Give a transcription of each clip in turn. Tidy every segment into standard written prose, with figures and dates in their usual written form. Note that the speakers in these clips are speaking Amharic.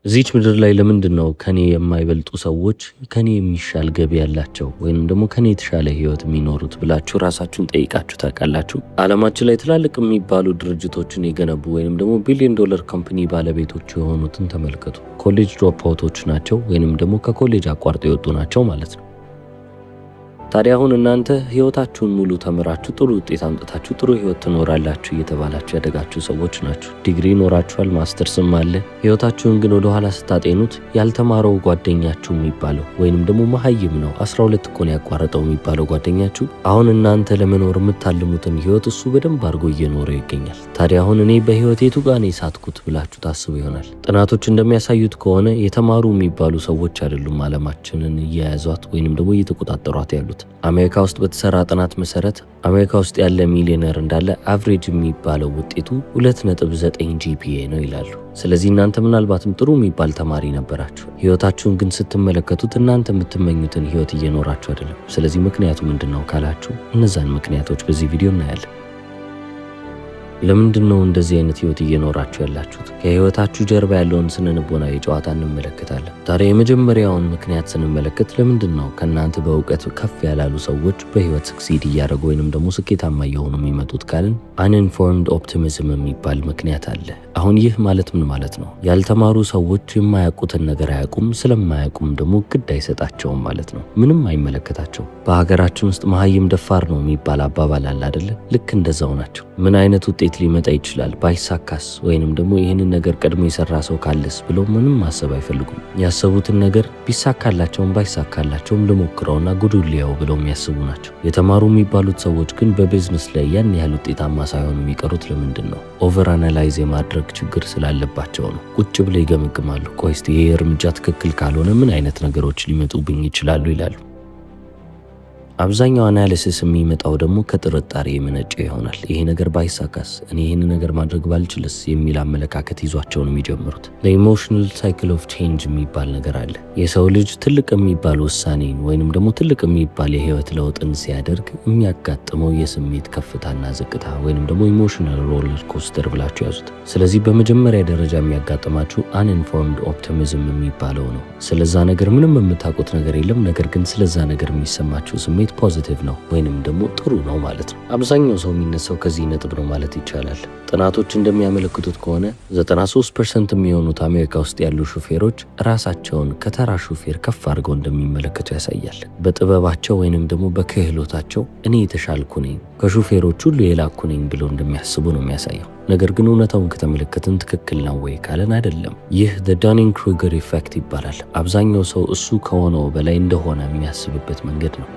እዚች ምድር ላይ ለምንድነው ከኔ የማይበልጡ ሰዎች ከኔ የሚሻል ገቢ ያላቸው ወይንም ደግሞ ከኔ የተሻለ ህይወት የሚኖሩት ብላችሁ ራሳችሁን ጠይቃችሁ ታውቃላችሁ? ዓለማችን ላይ ትላልቅ የሚባሉ ድርጅቶችን የገነቡ ወይንም ደግሞ ቢሊዮን ዶላር ካምፓኒ ባለቤቶች የሆኑትን ተመልከቱ። ኮሌጅ ድሮፕ አውቶች ናቸው ወይንም ደግሞ ከኮሌጅ አቋርጠው የወጡ ናቸው ማለት ነው። ታዲያ አሁን እናንተ ህይወታችሁን ሙሉ ተምራችሁ ጥሩ ውጤት አምጥታችሁ ጥሩ ህይወት ትኖራላችሁ እየተባላችሁ ያደጋችሁ ሰዎች ናችሁ። ዲግሪ ኖራችኋል፣ ማስተርስም አለ። ህይወታችሁን ግን ወደ ኋላ ስታጤኑት ያልተማረው ጓደኛችሁ የሚባለው ወይንም ደግሞ መሀይም ነው 12 እኮ ነው ያቋረጠው የሚባለው ጓደኛችሁ አሁን እናንተ ለመኖር የምታልሙትን ህይወት እሱ በደንብ አድርጎ እየኖረ ይገኛል። ታዲያ አሁን እኔ በህይወት የቱ ጋር ነው የሳትኩት ብላችሁ ታስቡ ይሆናል። ጥናቶች እንደሚያሳዩት ከሆነ የተማሩ የሚባሉ ሰዎች አይደሉም ዓለማችንን እየያዟት ወይንም ደግሞ እየተቆጣጠሯት ያሉት። አሜሪካ ውስጥ በተሰራ ጥናት መሰረት አሜሪካ ውስጥ ያለ ሚሊዮነር እንዳለ አቨሬጅ የሚባለው ውጤቱ 2.9 GPA ነው ይላሉ። ስለዚህ እናንተ ምናልባትም ጥሩ የሚባል ተማሪ ነበራችሁ። ህይወታችሁን ግን ስትመለከቱት እናንተ የምትመኙትን ህይወት እየኖራችሁ አይደለም። ስለዚህ ምክንያቱ ምንድነው ካላችሁ እነዛን ምክንያቶች በዚህ ቪዲዮ እናያለን። ለምንድነው እንደዚህ አይነት ህይወት እየኖራችሁ ያላችሁት? ከህይወታችሁ ጀርባ ያለውን ስነልቦናዊ ጨዋታ እንመለከታለን። ታዲያ የመጀመሪያውን ምክንያት ስንመለከት ለምንድነው ከእናንተ በእውቀት ከፍ ያላሉ ሰዎች በህይወት ስክሲድ እያደረጉ ወይንም ደግሞ ስኬታማ እየሆኑ የሚመጡት ካልን አንኢንፎርምድ ኦፕቲሚዝም የሚባል ምክንያት አለ። አሁን ይህ ማለት ምን ማለት ነው? ያልተማሩ ሰዎች የማያውቁትን ነገር አያውቁም፣ ስለማያውቁም ደግሞ ግድ አይሰጣቸውም ማለት ነው። ምንም አይመለከታቸው። በሀገራችን ውስጥ መሀይም ደፋር ነው የሚባል አባባል አለ አይደለ? ልክ እንደዛው ናቸው። ምን አይነት ውጤት ሊመጣ ይችላል ባይሳካስ ወይንም ደግሞ ይህንን ነገር ቀድሞ የሰራ ሰው ካለስ ብለው ምንም ማሰብ አይፈልጉም። ያሰቡትን ነገር ቢሳካላቸውም ባይሳካላቸውም ልሞክረውና ጉዱን ሊያው ብለው የሚያስቡ ናቸው። የተማሩ የሚባሉት ሰዎች ግን በቢዝነስ ላይ ያን ያህል ውጤታማ ሳይሆኑ የሚቀሩት ለምንድን ነው? ኦቨር አናላይዝ የማድረግ ችግር ስላለባቸው ነው። ቁጭ ብለው ይገመግማሉ። ቆይ እስቲ ይሄ እርምጃ ትክክል ካልሆነ ምን አይነት ነገሮች ሊመጡብኝ ይችላሉ ይላሉ። አብዛኛው አናሊሲስ የሚመጣው ደግሞ ከጥርጣሬ የመነጨ ይሆናል። ይሄ ነገር ባይሳካስ፣ እኔ ይህን ነገር ማድረግ ባልችልስ የሚል አመለካከት ይዟቸው ነው የሚጀምሩት። ለኢሞሽናል ሳይክል ኦፍ ቼንጅ የሚባል ነገር አለ። የሰው ልጅ ትልቅ የሚባል ውሳኔን ወይንም ደግሞ ትልቅ የሚባል የህይወት ለውጥን ሲያደርግ የሚያጋጥመው የስሜት ከፍታና ዝቅታ ወይንም ደግሞ ኢሞሽናል ሮለር ኮስተር ብላችሁ ያዙት። ስለዚህ በመጀመሪያ ደረጃ የሚያጋጥማችሁ አንኢንፎርምድ ኦፕቲሚዝም የሚባለው ነው። ስለዛ ነገር ምንም የምታውቁት ነገር የለም፣ ነገር ግን ስለዛ ነገር የሚሰማችሁ ስሜት ፖዚቲቭ ነው ወይንም ደግሞ ጥሩ ነው ማለት ነው። አብዛኛው ሰው የሚነሳው ከዚህ ነጥብ ነው ማለት ይቻላል። ጥናቶች እንደሚያመለክቱት ከሆነ 93% የሚሆኑት አሜሪካ ውስጥ ያሉ ሹፌሮች ራሳቸውን ከተራ ሹፌር ከፍ አድርገው እንደሚመለከቱ ያሳያል። በጥበባቸው ወይንም ደግሞ በክህሎታቸው እኔ የተሻልኩ ነኝ፣ ከሹፌሮች ሁሉ የላኩ ነኝ ብለው እንደሚያስቡ ነው የሚያሳየው። ነገር ግን እውነታውን ከተመለከትን ትክክል ነው ወይ ካለን አይደለም። ይህ ዳኒንግ ክሩገር ኢፌክት ይባላል። አብዛኛው ሰው እሱ ከሆነው በላይ እንደሆነ የሚያስብበት መንገድ ነው።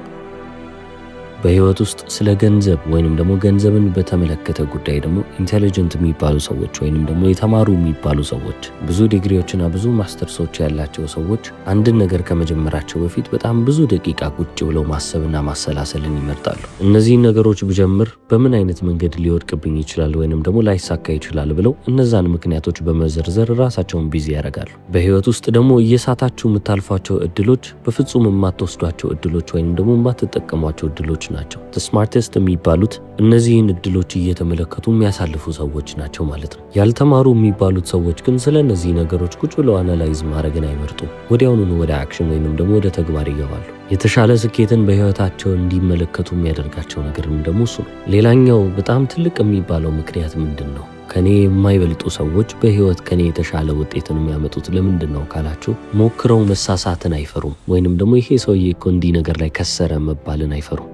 በህይወት ውስጥ ስለ ገንዘብ ወይንም ደግሞ ገንዘብን በተመለከተ ጉዳይ ደግሞ ኢንቴሊጀንት የሚባሉ ሰዎች ወይንም ደግሞ የተማሩ የሚባሉ ሰዎች ብዙ ዲግሪዎችና ብዙ ማስተርሶች ያላቸው ሰዎች አንድን ነገር ከመጀመራቸው በፊት በጣም ብዙ ደቂቃ ቁጭ ብለው ማሰብና ማሰላሰልን ይመርጣሉ። እነዚህን ነገሮች ብጀምር በምን አይነት መንገድ ሊወድቅብኝ ይችላል ወይንም ደግሞ ላይሳካ ይችላል ብለው እነዛን ምክንያቶች በመዘርዘር ራሳቸውን ቢዚ ያደርጋሉ። በህይወት ውስጥ ደግሞ እየሳታችሁ የምታልፏቸው እድሎች በፍጹም የማትወስዷቸው እድሎች ወይንም ደግሞ የማትጠቀሟቸው እድሎች ናቸው። ስማርተስት የሚባሉት እነዚህን እድሎች እየተመለከቱ የሚያሳልፉ ሰዎች ናቸው ማለት ነው። ያልተማሩ የሚባሉት ሰዎች ግን ስለ እነዚህ ነገሮች ቁጭ ብለው አናላይዝ ማድረግን አይመርጡም። ወዲያውኑ ወደ አክሽን ወይንም ደግሞ ወደ ተግባር ይገባሉ። የተሻለ ስኬትን በህይወታቸው እንዲመለከቱ የሚያደርጋቸው ነገርም ደግሞ እሱ ነው። ሌላኛው በጣም ትልቅ የሚባለው ምክንያት ምንድን ነው? ከኔ የማይበልጡ ሰዎች በህይወት ከኔ የተሻለ ውጤትን የሚያመጡት ለምንድን ነው ካላችሁ፣ ሞክረው መሳሳትን አይፈሩም። ወይንም ደግሞ ይሄ ሰውዬ እኮ እንዲህ ነገር ላይ ከሰረ መባልን አይፈሩም።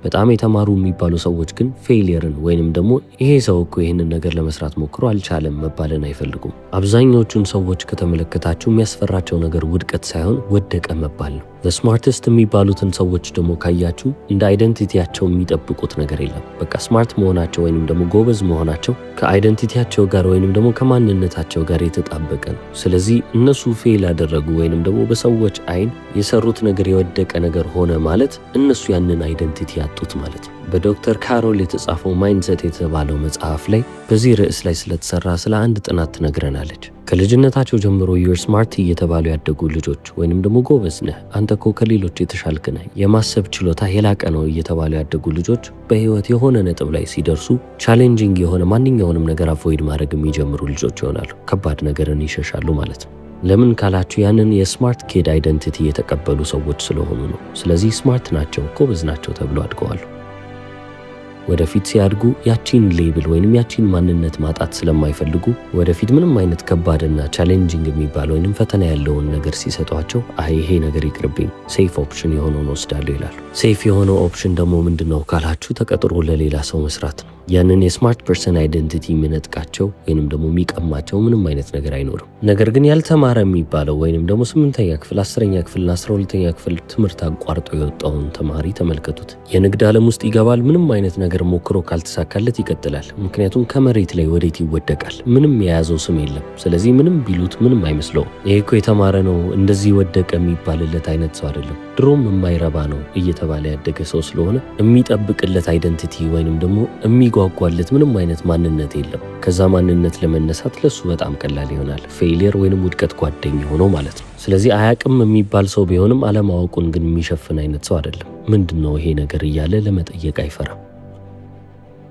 በጣም የተማሩ የሚባሉ ሰዎች ግን ፌሊየርን ወይንም ደግሞ ይሄ ሰው እኮ ይህንን ነገር ለመስራት ሞክሮ አልቻለም መባልን አይፈልጉም። አብዛኛዎቹን ሰዎች ከተመለከታችሁ የሚያስፈራቸው ነገር ውድቀት ሳይሆን ወደቀ መባል ነው። ስማርተስት የሚባሉትን ሰዎች ደግሞ ካያችሁ እንደ አይደንቲቲያቸው የሚጠብቁት ነገር የለም። በቃ ስማርት መሆናቸው ወይንም ደግሞ ጎበዝ መሆናቸው ከአይደንቲቲያቸው ጋር ወይንም ደግሞ ከማንነታቸው ጋር የተጣበቀ ነው። ስለዚህ እነሱ ፌል ያደረጉ ወይንም ደግሞ በሰዎች አይን የሰሩት ነገር የወደቀ ነገር ሆነ ማለት እነሱ ያንን አይደንቲቲ ያጡ ያጡት ማለት ነው። በዶክተር ካሮል የተጻፈው ማይንድሴት የተባለው መጽሐፍ ላይ በዚህ ርዕስ ላይ ስለተሰራ ስለ አንድ ጥናት ትነግረናለች። ከልጅነታቸው ጀምሮ ዩር ስማርት እየተባሉ ያደጉ ልጆች ወይንም ደግሞ ጎበዝ ነህ፣ አንተ እኮ ከሌሎች የተሻልክ ነህ፣ የማሰብ ችሎታ የላቀ ነው እየተባሉ ያደጉ ልጆች በህይወት የሆነ ነጥብ ላይ ሲደርሱ ቻሌንጂንግ የሆነ ማንኛውንም ነገር አቮይድ ማድረግ የሚጀምሩ ልጆች ይሆናሉ። ከባድ ነገርን ይሸሻሉ ማለት ነው። ለምን ካላችሁ ያንን የስማርት ኪድ አይደንቲቲ የተቀበሉ ሰዎች ስለሆኑ ነው። ስለዚህ ስማርት ናቸው፣ ጎበዝ ናቸው ተብሎ አድገዋሉ። ወደፊት ሲያድጉ ያቺን ሌብል ወይንም ያቺን ማንነት ማጣት ስለማይፈልጉ ወደፊት ምንም አይነት ከባድና ቻሌንጂንግ የሚባል ወይንም ፈተና ያለውን ነገር ሲሰጧቸው ይሄ ነገር ይቅርብኝ፣ ሴፍ ኦፕሽን የሆነውን ወስዳለሁ ይላሉ። ሴፍ የሆነው ኦፕሽን ደግሞ ምንድነው ካላችሁ ተቀጥሮ ለሌላ ሰው መስራት ነው። ያንን የስማርት ፐርሰን አይደንቲቲ የሚነጥቃቸው ወይንም ደግሞ የሚቀማቸው ምንም አይነት ነገር አይኖርም። ነገር ግን ያልተማረ የሚባለው ወይንም ደግሞ 8ኛ ክፍል 10ኛ ክፍልና 12ኛ ክፍል ትምህርት አቋርጦ የወጣውን ተማሪ ተመልከቱት። የንግድ ዓለም ውስጥ ይገባል። ምንም አይነት ነገር ሞክሮ ካልተሳካለት ይቀጥላል። ምክንያቱም ከመሬት ላይ ወዴት ይወደቃል? ምንም የያዘው ስም የለም። ስለዚህ ምንም ቢሉት ምንም አይመስለውም። ይሄ እኮ የተማረ ነው እንደዚህ ወደቀ የሚባልለት አይነት ሰው አይደለም። ድሮም የማይረባ ነው እየተባለ ያደገ ሰው ስለሆነ የሚጠብቅለት አይደንቲቲ ወይንም ደግሞ የሚጓጓለት ምንም አይነት ማንነት የለም። ከዛ ማንነት ለመነሳት ለሱ በጣም ቀላል ይሆናል። ፌሊየር ወይንም ውድቀት ጓደኛ ሆኖ ማለት ነው። ስለዚህ አያቅም የሚባል ሰው ቢሆንም አለማወቁን ግን የሚሸፍን አይነት ሰው አይደለም። ምንድነው ይሄ ነገር እያለ ለመጠየቅ አይፈራም።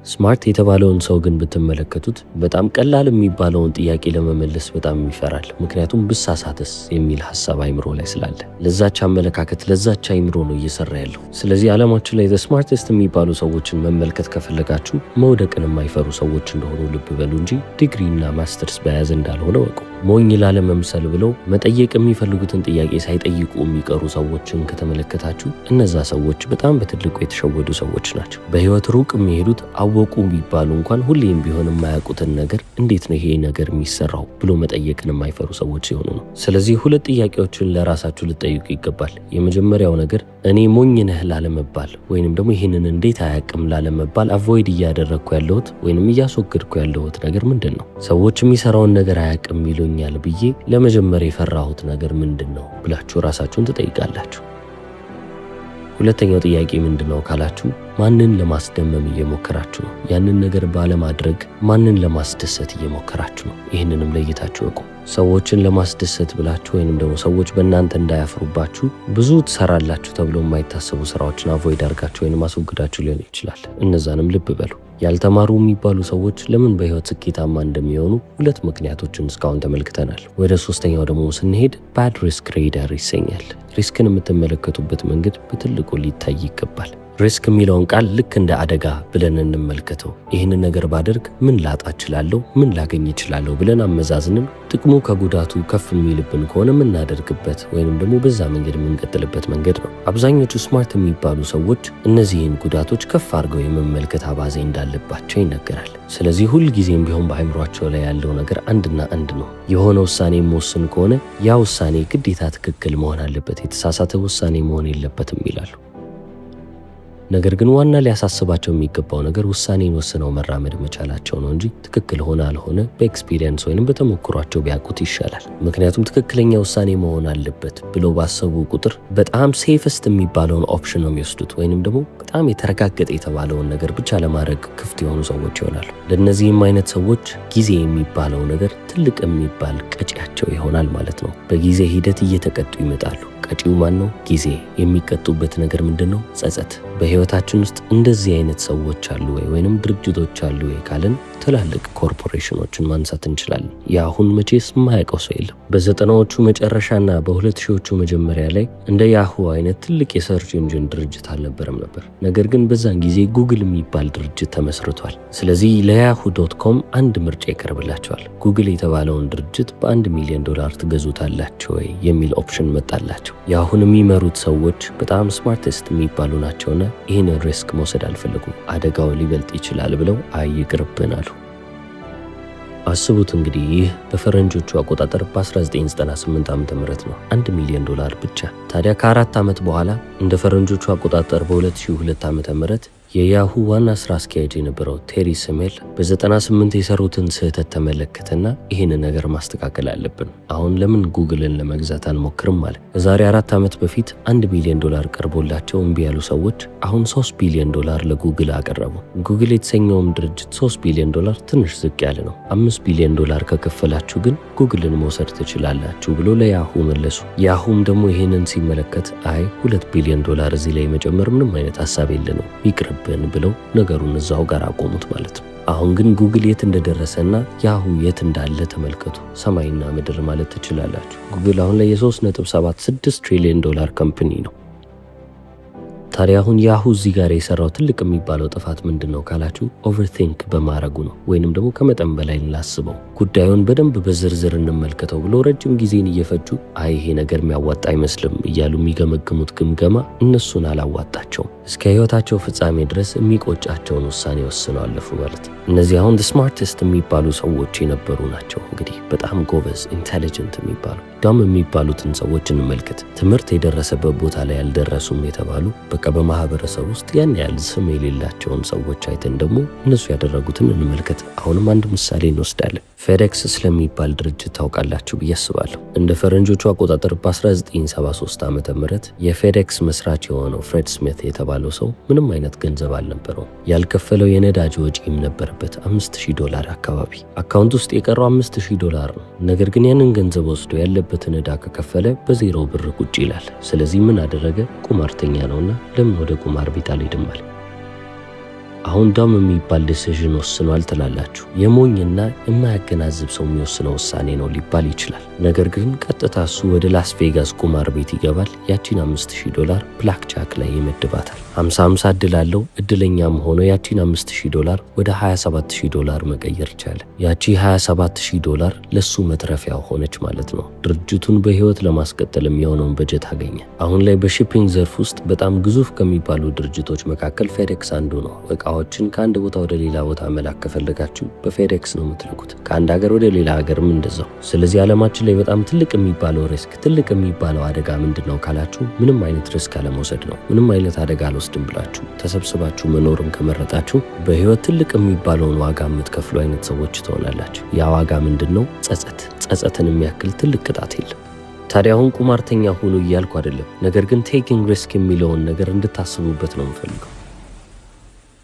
ስማርት የተባለውን ሰው ግን ብትመለከቱት በጣም ቀላል የሚባለውን ጥያቄ ለመመለስ በጣም ይፈራል። ምክንያቱም ብሳሳትስ የሚል ሀሳብ አይምሮ ላይ ስላለ ለዛች አመለካከት ለዛች አይምሮ ነው እየሰራ ያለው። ስለዚህ ዓለማችን ላይ ስማርተስት የሚባሉ ሰዎችን መመልከት ከፈለጋችሁ መውደቅን የማይፈሩ ሰዎች እንደሆኑ ልብ በሉ እንጂ ዲግሪና ማስተርስ በያዝ እንዳልሆነ ወቁ። ሞኝ ላለመምሰል ብለው መጠየቅ የሚፈልጉትን ጥያቄ ሳይጠይቁ የሚቀሩ ሰዎችን ከተመለከታችሁ እነዛ ሰዎች በጣም በትልቁ የተሸወዱ ሰዎች ናቸው። በህይወት ሩቅ የሚሄዱት አወቁ ቢባሉ እንኳን ሁሌም ቢሆን የማያውቁትን ነገር እንዴት ነው ይሄ ነገር የሚሰራው ብሎ መጠየቅን የማይፈሩ ሰዎች ሲሆኑ ነው። ስለዚህ ሁለት ጥያቄዎችን ለራሳችሁ ልጠይቁ ይገባል። የመጀመሪያው ነገር እኔ ሞኝ ነህ ላለመባል ወይንም ደግሞ ይህንን እንዴት አያውቅም ላለመባል አቮይድ እያደረግኩ ያለሁት ወይንም እያስወገድኩ ያለሁት ነገር ምንድን ነው? ሰዎች የሚሰራውን ነገር አያውቅም ይሉኛል ብዬ ለመጀመር የፈራሁት ነገር ምንድን ነው ብላችሁ ራሳችሁን ትጠይቃላችሁ። ሁለተኛው ጥያቄ ምንድነው ካላችሁ ማንን ለማስደመም እየሞከራችሁ ነው? ያንን ነገር ባለማድረግ ማንን ለማስደሰት እየሞከራችሁ ነው? ይህንንም ለይታችሁ እወቁ። ሰዎችን ለማስደሰት ብላችሁ ወይንም ደግሞ ሰዎች በእናንተ እንዳያፍሩባችሁ ብዙ ትሰራላችሁ ተብሎ የማይታሰቡ ስራዎችን አቮይድ አድርጋችሁ ወይንም አስወግዳችሁ ሊሆን ይችላል። እነዛንም ልብ በሉ። ያልተማሩ የሚባሉ ሰዎች ለምን በህይወት ስኬታማ እንደሚሆኑ ሁለት ምክንያቶችን እስካሁን ተመልክተናል። ወደ ሶስተኛው ደግሞ ስንሄድ ባድ ሪስክ ሬደር ይሰኛል። ሪስክን የምትመለከቱበት መንገድ በትልቁ ሊታይ ይገባል። ሪስክ የሚለውን ቃል ልክ እንደ አደጋ ብለን እንመልከተው። ይህንን ነገር ባደርግ ምን ላጣ እችላለሁ፣ ምን ላገኝ እችላለሁ ብለን አመዛዝንም ጥቅሙ ከጉዳቱ ከፍ የሚልብን ከሆነ የምናደርግበት ወይንም ደግሞ በዛ መንገድ የምንቀጥልበት መንገድ ነው። አብዛኞቹ ስማርት የሚባሉ ሰዎች እነዚህን ጉዳቶች ከፍ አድርገው የመመልከት አባዜ እንዳለባቸው ይነገራል። ስለዚህ ሁልጊዜም ቢሆን በአእምሯቸው ላይ ያለው ነገር አንድና አንድ ነው። የሆነ ውሳኔ የምወስን ከሆነ ያ ውሳኔ ግዴታ ትክክል መሆን አለበት፣ የተሳሳተ ውሳኔ መሆን የለበትም ይላሉ። ነገር ግን ዋና ሊያሳስባቸው የሚገባው ነገር ውሳኔን ወስነው መራመድ መቻላቸው ነው እንጂ ትክክል ሆነ አልሆነ በኤክስፒሪየንስ ወይንም በተሞክሯቸው ቢያውቁት ይሻላል። ምክንያቱም ትክክለኛ ውሳኔ መሆን አለበት ብለው ባሰቡ ቁጥር በጣም ሴፈስት የሚባለውን ኦፕሽን ነው የሚወስዱት ወይንም ደግሞ በጣም የተረጋገጠ የተባለውን ነገር ብቻ ለማድረግ ክፍት የሆኑ ሰዎች ይሆናሉ። ለእነዚህም አይነት ሰዎች ጊዜ የሚባለው ነገር ትልቅ የሚባል ቀጪያቸው ይሆናል ማለት ነው። በጊዜ ሂደት እየተቀጡ ይመጣሉ። ቀጪው ማን ነው? ጊዜ። የሚቀጡበት ነገር ምንድን ነው? ጸጸት። በህይወታችን ውስጥ እንደዚህ አይነት ሰዎች አሉ ወይንም ድርጅቶች አሉ ካልን ትላልቅ ኮርፖሬሽኖችን ማንሳት እንችላለን። የአሁን መቼስ የማያውቀው ሰው የለም። በ90ዎቹ መጨረሻና በ2000ዎቹ መጀመሪያ ላይ እንደ ያሁ አይነት ትልቅ የሰርች ኢንጂን ድርጅት አልነበረም ነበር። ነገር ግን በዛን ጊዜ ጉግል የሚባል ድርጅት ተመስርቷል። ስለዚህ ለያሁ.com አንድ ምርጫ ይቀርብላቸዋል። ጉግል የተባለውን ድርጅት $1 ሚሊዮን ትገዙታላችሁ ወይ የሚል ኦፕሽን መጣላቸው። የአሁን የሚመሩት ሰዎች በጣም ስማርተስት የሚባሉ ናቸውና ይህንን ሪስክ መውሰድ አልፈለጉም። አደጋው ሊበልጥ ይችላል ብለው አይቅርብን አሉ። አስቡት እንግዲህ ይህ በፈረንጆቹ አቆጣጠር በ1998 ዓ.ም ነው። $1 ሚሊዮን ብቻ። ታዲያ ከ4 ዓመት በኋላ እንደ ፈረንጆቹ አቆጣጠር በ2002 ዓ.ም የያሁ ዋና ስራ አስኪያጅ የነበረው ቴሪ ሰሜል በ98 የሰሩትን ስህተት ተመለከተና ይህንን ነገር ማስተካከል አለብን፣ አሁን ለምን ጉግልን ለመግዛት አንሞክርም አለ። ከዛሬ 4 ዓመት በፊት $1 ቢሊዮን ቀርቦላቸው እምቢ ያሉ ሰዎች አሁን $3 ቢሊዮን ለጉግል አቀረቡ። ጉግል የተሰኘውም ድርጅት $3 ቢሊዮን ትንሽ ዝቅ ያለ ነው። $5 ቢሊዮን ከከፈላችሁ ግን ጉግልን መውሰድ ትችላላችሁ ብሎ ለያሁ መለሱ። ያሁም ደግሞ ይህንን ሲመለከት አይ $2 ቢሊዮን እዚህ ላይ መጨመር ምንም አይነት ሀሳብ የለንም ይቅርብን ብለው ነገሩን እዛው ጋር አቆሙት ማለት ነው። አሁን ግን ጉግል የት እንደደረሰና ያሁ የት እንዳለ ተመልከቱ። ሰማይና ምድር ማለት ትችላላችሁ። ጉግል አሁን ላይ $3.76 ትሪሊዮን ካምፓኒ ነው። ታዲያ አሁን ያሁ እዚህ ጋር የሰራው ትልቅ የሚባለው ጥፋት ምንድነው ካላችሁ ኦቨርቲንክ በማድረጉ ነው። ወይንም ደግሞ ከመጠን በላይ ላስበው፣ ጉዳዩን በደንብ በዝርዝር እንመልከተው ብሎ ረጅም ጊዜን እየፈጁ አይ ይሄ ነገር የሚያዋጣ አይመስልም እያሉ የሚገመግሙት ግምገማ እነሱን አላዋጣቸውም። እስከ ህይወታቸው ፍጻሜ ድረስ የሚቆጫቸውን ውሳኔ ወስነው አለፉ ማለት ነው። እነዚህ አሁን ስማርትስት የሚባሉ ሰዎች የነበሩ ናቸው። እንግዲህ በጣም ጎበዝ ኢንቴሊጀንት የሚባሉ ዳም የሚባሉትን ሰዎች እንመልከት። ትምህርት የደረሰበት ቦታ ላይ ያልደረሱም የተባሉ በቃ በማህበረሰብ ውስጥ ያን ያህል ስም የሌላቸውን ሰዎች አይተን ደግሞ እነሱ ያደረጉትን እንመልከት። አሁንም አንድ ምሳሌ እንወስዳለን። ፌዴክስ ስለሚባል ድርጅት ታውቃላችሁ ብዬ አስባለሁ። እንደ ፈረንጆቹ አቆጣጠር በ1973 ዓመተ ምህረት የፌዴክስ መስራች የሆነው ፍሬድ ስሚት የተባለው ሰው ምንም አይነት ገንዘብ አልነበረውም። ያልከፈለው የነዳጅ ወጪም ነበረበት $5000 አካባቢ። አካውንት ውስጥ የቀረው $5000 ነው። ነገር ግን ያንን ገንዘብ ወስዶ ያለበትን ዕዳ ከከፈለ በዜሮ ብር ቁጭ ይላል። ስለዚህ ምን አደረገ? ቁማርተኛ ነውና ለምን ወደ ቁማር ቤት አልሄድም አለ። አሁን ዳም የሚባል ዲሲዥን ወስኗል ትላላችሁ። የሞኝና የማያገናዝብ ሰው የሚወስነው ውሳኔ ነው ሊባል ይችላል። ነገር ግን ቀጥታ እሱ ወደ ላስ ቬጋስ ቁማር ቤት ይገባል። ያቺን $5000 ብላክ ጃክ ላይ ይመድባታል። 50-50 እድል አለው። እድለኛም ሆኖ ያቺን $5000 ወደ $27000 መቀየር ቻለ። ያቺ $27000 ለሱ መትረፊያው ሆነች ማለት ነው። ድርጅቱን በህይወት ለማስቀጠል የሚሆነውን በጀት አገኘ። አሁን ላይ በሺፒንግ ዘርፍ ውስጥ በጣም ግዙፍ ከሚባሉ ድርጅቶች መካከል ፌዴክስ አንዱ ነው። እቃዎችን ከአንድ ቦታ ወደ ሌላ ቦታ መላክ ከፈለጋችሁ በፌዴክስ ነው የምትልኩት። ከአንድ ሀገር ወደ ሌላ ሀገርም እንደዛው። ስለዚህ ዓለማችን ላይ በጣም ትልቅ የሚባለው ሪስክ፣ ትልቅ የሚባለው አደጋ ምንድነው ካላችሁ ምንም አይነት ሪስክ አለመውሰድ ነው። ምንም አይነት አደጋ አልወስድም ብላችሁ ተሰብስባችሁ መኖርን ከመረጣችሁ በህይወት ትልቅ የሚባለውን ዋጋ የምትከፍሉ አይነት ሰዎች ትሆናላችሁ። ያ ዋጋ ምንድነው? ጸጸት። ጸጸትን የሚያክል ትልቅ ቅጣት የለም። ታዲያ አሁን ቁማርተኛ ሁኑ እያልኩ አይደለም። ነገር ግን ቴኪንግ ሪስክ የሚለውን ነገር እንድታስቡበት ነው የምፈልገው።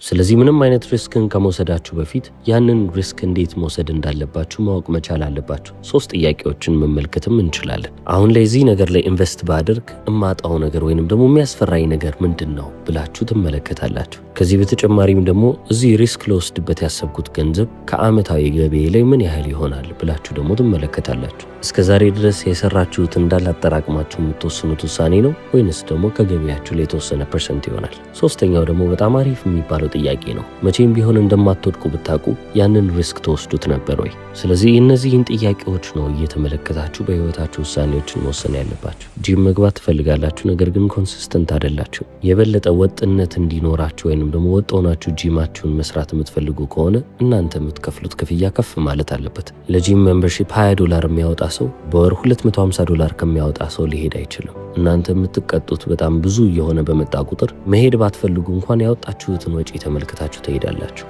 ስለዚህ ምንም አይነት ሪስክን ከመውሰዳችሁ በፊት ያንን ሪስክ እንዴት መውሰድ እንዳለባችሁ ማወቅ መቻል አለባችሁ። 3 ጥያቄዎችን መመልከትም እንችላለን። አሁን ላይ እዚህ ነገር ላይ ኢንቨስት ባደርግ እማጣው ነገር ወይንም ደግሞ የሚያስፈራኝ ነገር ምንድን ነው ብላችሁ ትመለከታላችሁ። ከዚህ በተጨማሪም ደግሞ እዚህ ሪስክ ለወስድበት ያሰብኩት ገንዘብ ከዓመታዊ ገቢዬ ላይ ምን ያህል ይሆናል ብላችሁ ደግሞ ትመለከታላችሁ። እስከ ዛሬ ድረስ የሰራችሁት እንዳላጠራቅማችሁ የምትወስኑት ውሳኔ ነው ወይንስ ደግሞ ከገቢያችሁ ላይ የተወሰነ ፐርሰንት ይሆናል? ሶስተኛው ደግሞ በጣም አሪፍ የሚባለው ጥያቄ ነው። መቼም ቢሆን እንደማትወድቁ ብታውቁ ያንን ሪስክ ተወስዱት ነበር ወይ? ስለዚህ እነዚህን ጥያቄዎች ነው እየተመለከታችሁ በህይወታችሁ ውሳኔዎችን መወሰን ያለባችሁ። ጂም መግባት ትፈልጋላችሁ፣ ነገር ግን ኮንሲስተንት አይደላችሁ። የበለጠ ወጥነት እንዲኖራችሁ ወይንም ደግሞ ወጥ ሆናችሁ ጂማችሁን መስራት የምትፈልጉ ከሆነ እናንተ የምትከፍሉት ክፍያ ከፍ ማለት አለበት። ለጂም ሜምበርሺፕ $20 የሚያወጣ ሰው በወር $250 ከሚያወጣ ሰው ሊሄድ አይችልም። እናንተ የምትቀጡት በጣም ብዙ እየሆነ በመጣ ቁጥር መሄድ ባትፈልጉ እንኳን ያወጣችሁትን ወጪ ተመልክታችሁ ትሄዳላችሁ።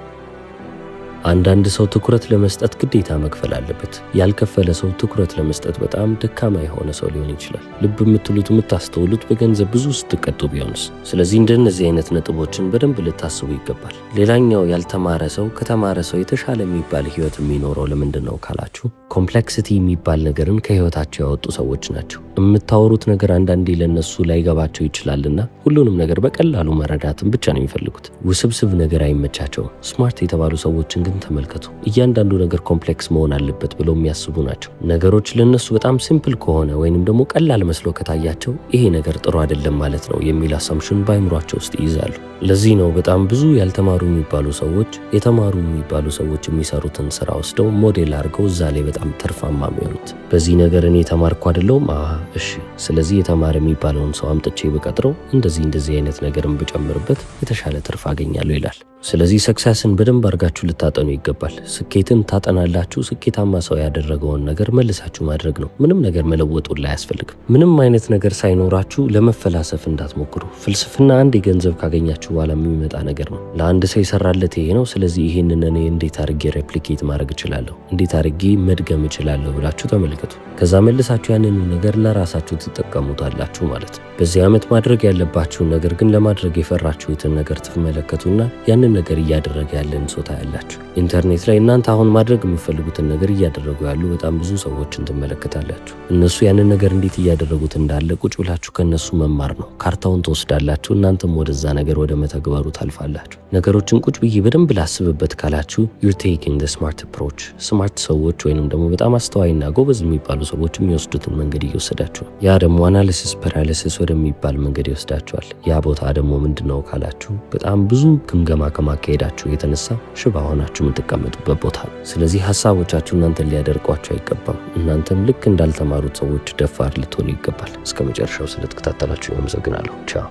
አንዳንድ ሰው ትኩረት ለመስጠት ግዴታ መክፈል አለበት። ያልከፈለ ሰው ትኩረት ለመስጠት በጣም ደካማ የሆነ ሰው ሊሆን ይችላል። ልብ የምትሉት የምታስተውሉት በገንዘብ ብዙ ስትቀጡ ቢሆንስ? ስለዚህ እንደነዚህ አይነት ነጥቦችን በደንብ ልታስቡ ይገባል። ሌላኛው ያልተማረ ሰው ከተማረ ሰው የተሻለ የሚባል ህይወት የሚኖረው ለምንድን ነው ካላችሁ ኮምፕሌክሲቲ የሚባል ነገርን ከህይወታቸው ያወጡ ሰዎች ናቸው። የምታወሩት ነገር አንዳንዴ ለነሱ ላይገባቸው ይችላልና ሁሉንም ነገር በቀላሉ መረዳትን ብቻ ነው የሚፈልጉት። ውስብስብ ነገር አይመቻቸውም። ስማርት የተባሉ ሰዎችን ግን ተመልከቱ። እያንዳንዱ ነገር ኮምፕሌክስ መሆን አለበት ብለው የሚያስቡ ናቸው። ነገሮች ለነሱ በጣም ሲምፕል ከሆነ ወይንም ደግሞ ቀላል መስሎ ከታያቸው ይሄ ነገር ጥሩ አይደለም ማለት ነው የሚል አሳምሽን በአይምሯቸው ውስጥ ይይዛሉ። ለዚህ ነው በጣም ብዙ ያልተማሩ የሚባሉ ሰዎች የተማሩ የሚባሉ ሰዎች የሚሰሩትን ስራ ወስደው ሞዴል አድርገው እዛ ላይ በጣም ትርፋማ የሚሆኑት። በዚህ ነገር እኔ የተማርኩ አይደለሁም፣ እሺ ስለዚህ የተማረ የሚባለውን ሰው አምጥቼ በቀጥረው እንደዚህ አይነት ነገርን ብጨምርበት የተሻለ ትርፍ አገኛለሁ ይላል። ስለዚህ ሰክሰስን በደንብ አድርጋችሁ ልታጠኑ ይገባል። ስኬትን ታጠናላችሁ። ስኬታማ ሰው ያደረገውን ነገር መልሳችሁ ማድረግ ነው። ምንም ነገር መለወጡን ላይ አያስፈልግም። ምንም አይነት ነገር ሳይኖራችሁ ለመፈላሰፍ እንዳትሞክሩ። ፍልስፍና አንድ የገንዘብ ካገኛችሁ በኋላ የሚመጣ ነገር ነው። ለአንድ ሰው የሰራለት ይሄ ነው፣ ስለዚህ ይሄንን እኔ እንዴት አድርጌ ሬፕሊኬት ማድረግ እችላለሁ፣ እንዴት አድርጌ መድገም እችላለሁ ብላችሁ ተመልከቱ። ከዛ መልሳችሁ ያንን ነገር ለራሳችሁ ትጠቀሙታላችሁ ማለት ነው። በዚህ ዓመት ማድረግ ያለባችሁን ነገር ግን ለማድረግ የፈራችሁትን ነገር ትመለከቱና ያንን ነገር እያደረገ ያለን ሰው ታያላችሁ። ኢንተርኔት ላይ እናንተ አሁን ማድረግ የምትፈልጉትን ነገር እያደረጉ ያሉ በጣም ብዙ ሰዎችን ትመለከታላችሁ። እነሱ ያንን ነገር እንዴት እያደረጉት እንዳለ ቁጭ ብላችሁ ከነሱ መማር ነው። ካርታውን ትወስዳላችሁ፣ እናንተም ወደዛ ነገር ወደ መተግበሩ ታልፋላችሁ። ነገሮችን ቁጭ ብዬ በደንብ ላስብበት ካላችሁ you're taking the smart approach። ስማርት ሰዎች ወይንም ደግሞ በጣም አስተዋይና ጎበዝ የሚባሉ ሰዎች የሚወስዱትን መንገድ እየወሰዳችሁ፣ ያ ደግሞ አናሊሲስ ፓራሊሲስ ወደሚባል መንገድ ይወስዳችኋል። ያ ቦታ ደግሞ ምንድነው ካላችሁ በጣም ብዙ ግምገማ ከማካሄዳችሁ የተነሳ ሽባ ሆናችሁ የምትቀመጡበት ቦታ ነው። ስለዚህ ሀሳቦቻችሁ እናንተን ሊያደርቋችሁ አይገባም። እናንተም ልክ እንዳልተማሩት ሰዎች ደፋር ልትሆኑ ይገባል። እስከ መጨረሻው ስለተከታተላችሁ አመሰግናለሁ። ቻው።